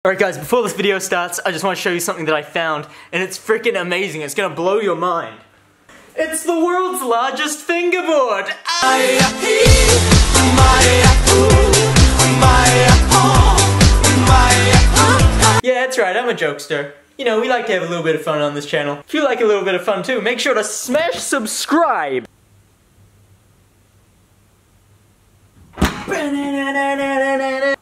Alright guys, before this video starts, I just want to show you something that I found, and it's freaking amazing. It's gonna blow your mind. It's the world's largest fingerboard! Yeah, that's right, I'm a jokester. You know, we like to have a little bit of fun on this channel. If you like a little bit of fun too, make sure to smash subscribe!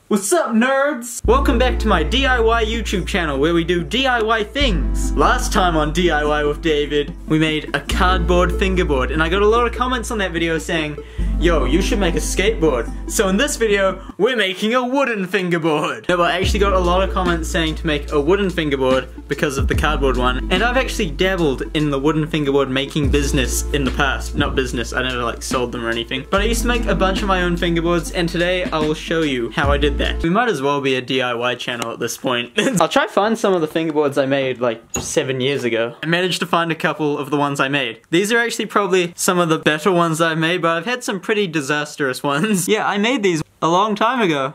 What's up, nerds? Welcome back to my DIY YouTube channel where we do DIY things. Last time on DIY with David, we made a cardboard fingerboard, and I got a lot of comments on that video saying, yo, you should make a skateboard. So in this video, we're making a wooden fingerboard. No, but I actually got a lot of comments saying to make a wooden fingerboard because of the cardboard one, and I've actually dabbled in the wooden fingerboard making business in the past. Not business, I never like sold them or anything. But I used to make a bunch of my own fingerboards, and today I will show you how I did that. We might as well be a DIY channel at this point. I'll try find some of the fingerboards I made like 7 years ago. I managed to find a couple of the ones I made. These are actually probably some of the better ones I've made, but I've had some pretty disastrous ones. Yeah, I made these a long time ago.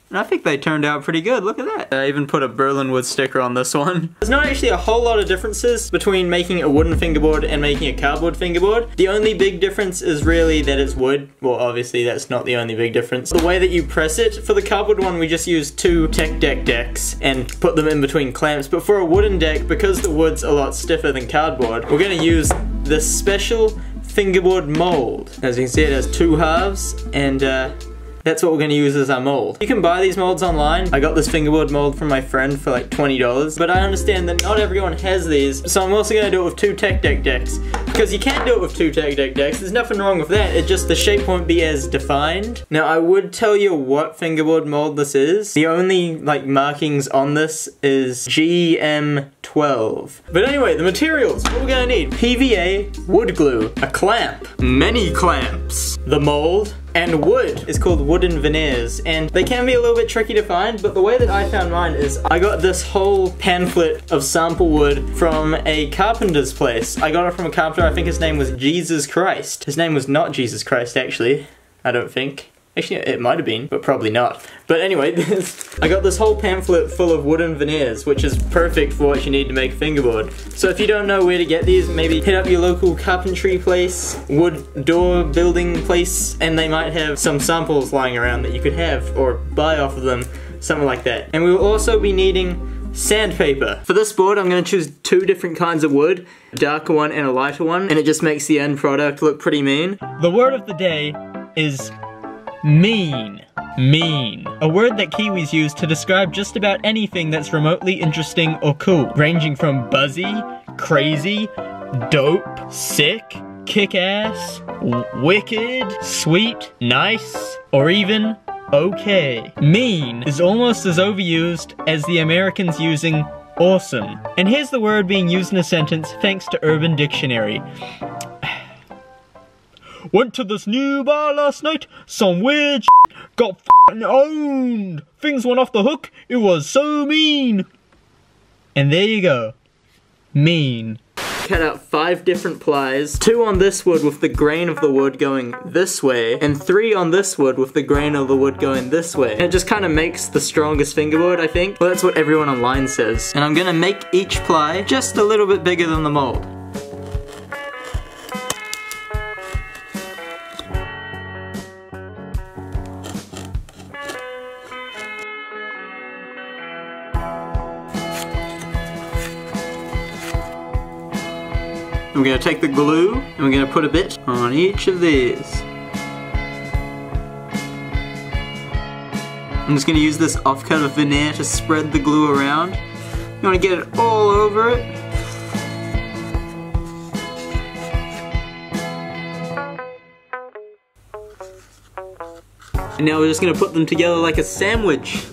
And I think they turned out pretty good, look at that. I even put a Berlin wood sticker on this one. There's not actually a whole lot of differences between making a wooden fingerboard and making a cardboard fingerboard. The only big difference is really that it's wood. Well, obviously that's not the only big difference. The way that you press it, for the cardboard one we just use two tech deck decks and put them in between clamps, but for a wooden deck, because the wood's a lot stiffer than cardboard, we're gonna use this special fingerboard mold. As you can see, it has two halves, and that's what we're gonna use as our mold. You can buy these molds online. I got this fingerboard mold from my friend for like $20, but I understand that not everyone has these, so I'm also gonna do it with two tech deck decks. Because you can do it with two tech deck decks, there's nothing wrong with that, it just the shape won't be as defined. Now I would tell you what fingerboard mold this is. The only like markings on this is GM12. But anyway, the materials, what we're gonna need: PVA, wood glue, a clamp, many clamps, the mold, and wood is called wooden veneers, and they can be a little bit tricky to find, but the way that I found mine is I got this whole pamphlet of sample wood from a carpenter's place. I got it from a carpenter, I think his name was Jesus Christ. His name was not Jesus Christ, actually. I don't think. Actually, it might have been, but probably not. But anyway, I got this whole pamphlet full of wooden veneers, which is perfect for what you need to make a fingerboard. So if you don't know where to get these, maybe hit up your local carpentry place, wood door building place, and they might have some samples lying around that you could have, or buy off of them, something like that. And we will also be needing sandpaper. For this board, I'm going to choose two different kinds of wood, a darker one and a lighter one, and it just makes the end product look pretty mean. The word of the day is mean. Mean. A word that Kiwis use to describe just about anything that's remotely interesting or cool, ranging from buzzy, crazy, dope, sick, kick-ass, wicked, sweet, nice, or even okay. Mean is almost as overused as the Americans using awesome. And here's the word being used in a sentence thanks to Urban Dictionary. Went to this new bar last night, some weird shit got f***ing owned. Things went off the hook, it was so mean. And there you go. Mean. Cut out 5 different plies, 2 on this wood with the grain of the wood going this way, and 3 on this wood with the grain of the wood going this way. And it just kind of makes the strongest fingerboard, I think. Well, that's what everyone online says. And I'm gonna make each ply just a little bit bigger than the mold. We're gonna take the glue and we're gonna put a bit on each of these. I'm just gonna use this offcut of veneer to spread the glue around. You wanna get it all over it. And now we're just gonna put them together like a sandwich.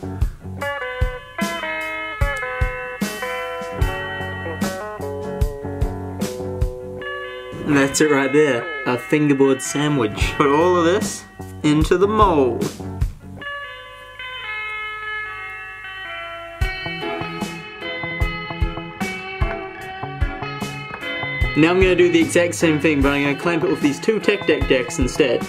And that's it right there, a fingerboard sandwich. Put all of this into the mold. Now I'm going to do the exact same thing, but I'm going to clamp it with these two tech deck decks instead.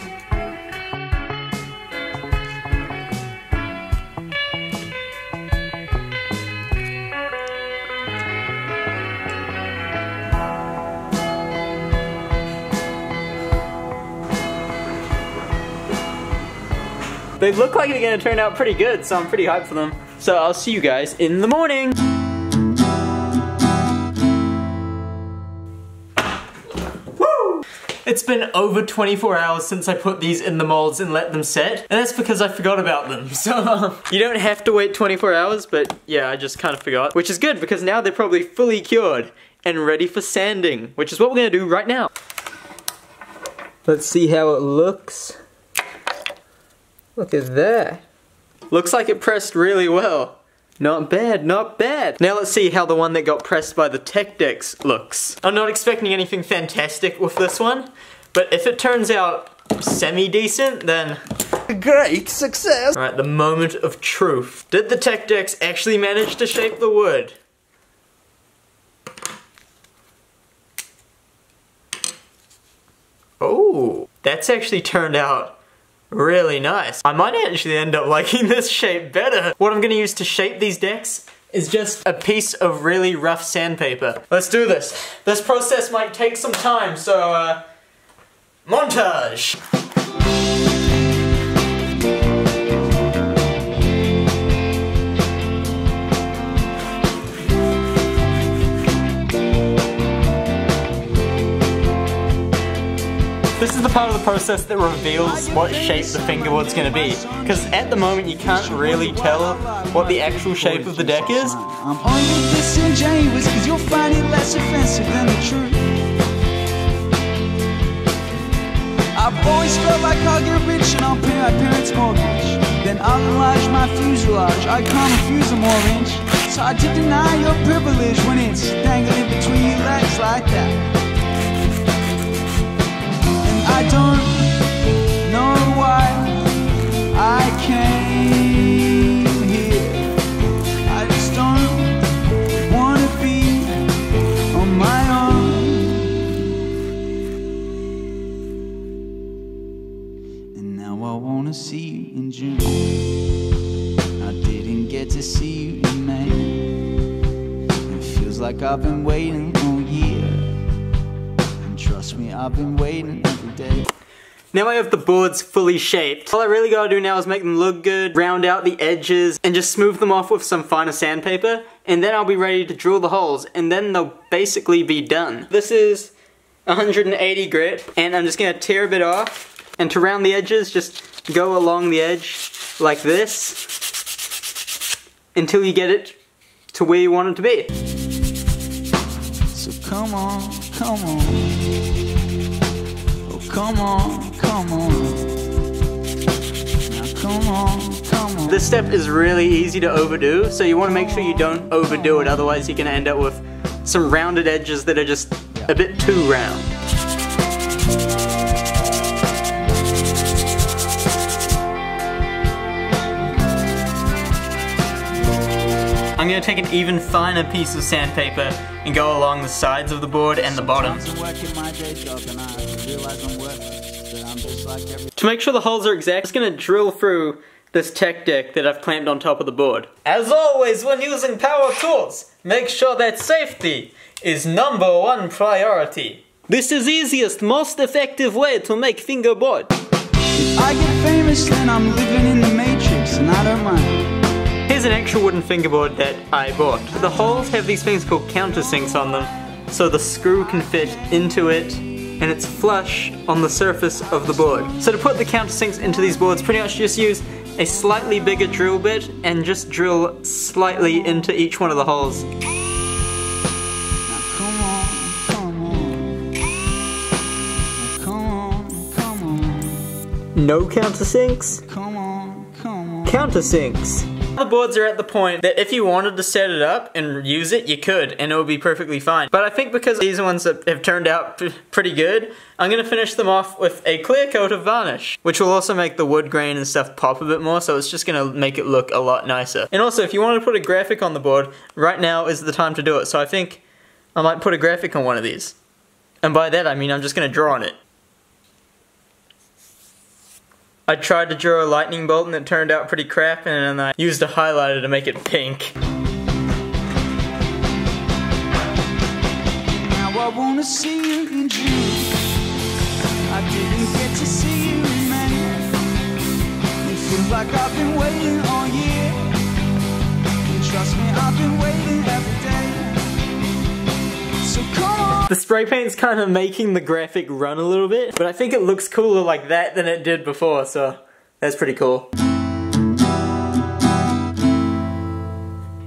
They look like they're gonna turn out pretty good, so I'm pretty hyped for them. So I'll see you guys in the morning. It's been over 24 hours since I put these in the molds and let them set, and that's because I forgot about them. So you don't have to wait 24 hours, but yeah, I just kind of forgot. Which is good because now they're probably fully cured and ready for sanding, which is what we're gonna do right now. Let's see how it looks. Look at that. Looks like it pressed really well. Not bad, not bad. Now let's see how the one that got pressed by the tech decks looks. I'm not expecting anything fantastic with this one, but if it turns out semi-decent, then great success. Alright, the moment of truth. Did the tech decks actually manage to shape the wood? Oh, that's actually turned out really nice. I might actually end up liking this shape better. What I'm gonna use to shape these decks is just a piece of really rough sandpaper. Let's do this. This process might take some time, so montage! This is the part of the process that reveals what shape the fingerboard's gonna be. Because at the moment you can't really tell what the actual shape of the deck is. I'm only disingenuous because you'll find it less offensive than the truth. I've always felt like I'll get rich and I'll pay my parents' mortgage. Then I'll enlarge my fuselage, I can't refuse a more inch. It's hard to deny your privilege when it's dangling between your legs like that. I don't know why I came here. I just don't want to be on my own. And now I want to see you in June. I didn't get to see you in May. It feels like I've been waiting all year. And trust me, I've been waiting every day. Now I have the boards fully shaped. All I really gotta do now is make them look good, round out the edges, and just smooth them off with some finer sandpaper, and then I'll be ready to drill the holes, and then they'll basically be done. This is 180 grit, and I'm just gonna tear a bit off, and to round the edges, just go along the edge like this, until you get it to where you want it to be. So come on, come on. Oh, come on, come on. Now come on, come on. This step is really easy to overdo, so you want to make sure you don't overdo it, otherwise you're going to end up with some rounded edges that are just a bit too round. I'm going to take an even finer piece of sandpaper and go along the sides of the board and the bottom. To make sure the holes are exact, I'm just going to drill through this tech deck that I've clamped on top of the board. As always, when using power tools, make sure that safety is #1 priority. This is the easiest, most effective way to make fingerboard. If I get famous, then I'm living in the Matrix, and I don't mind. Here's an actual wooden fingerboard that I bought. The holes have these things called countersinks on them, so the screw can fit into it, and it's flush on the surface of the board. So to put the countersinks into these boards, pretty much just use a slightly bigger drill bit and just drill slightly into each one of the holes. Now come on, come on. Now come on, come on. No countersinks? Come on, come on. Countersinks. The boards are at the point that if you wanted to set it up and use it, you could, and it would be perfectly fine. But I think because these ones have turned out pretty good, I'm going to finish them off with a clear coat of varnish, which will also make the wood grain and stuff pop a bit more, so it's just going to make it look a lot nicer. And also, if you want to put a graphic on the board, right now is the time to do it, so I think I might put a graphic on one of these. And by that I mean I'm just going to draw on it. I tried to draw a lightning bolt and it turned out pretty crap, and then I used a highlighter to make it pink. Now I wanna see you in June. I didn't get to see you in May. It Feels like I've been waiting all year. And trust me, I've been waiting every day. So come on. The spray paint's kind of making the graphic run a little bit, but I think it looks cooler like that than it did before, so that's pretty cool.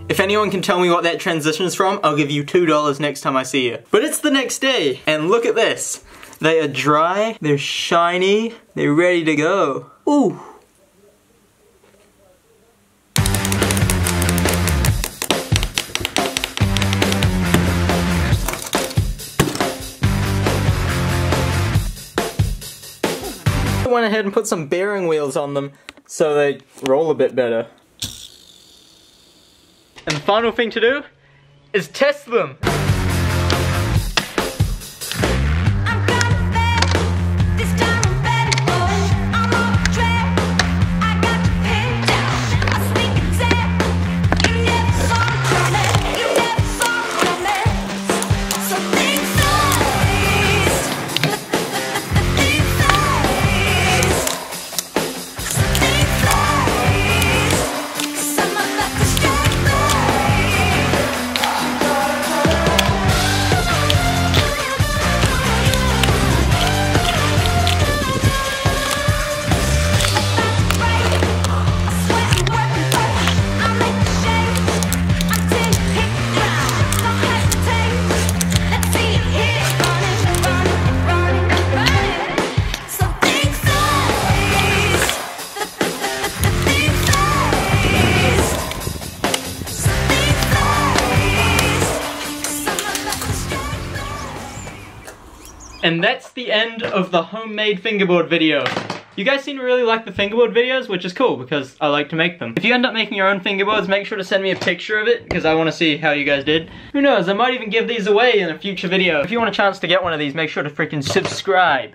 If anyone can tell me what that transition is from, I'll give you $2 next time I see you. But it's the next day, and look at this. They are dry, they're shiny, they're ready to go. Ooh. I went ahead and put some bearing wheels on them so they roll a bit better. And the final thing to do is test them. And that's the end of the homemade fingerboard video. You guys seem to really like the fingerboard videos, which is cool because I like to make them. If you end up making your own fingerboards, make sure to send me a picture of it because I want to see how you guys did. Who knows, I might even give these away in a future video. If you want a chance to get one of these, make sure to freaking subscribe.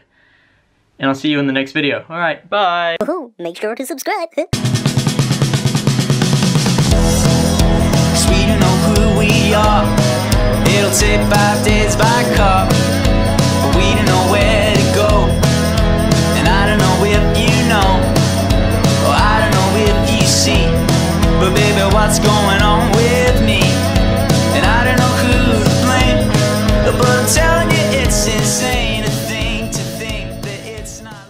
And I'll see you in the next video. Alright, bye! Woohoo, make sure to subscribe. We don't know who we are. It'll take 5 days by car.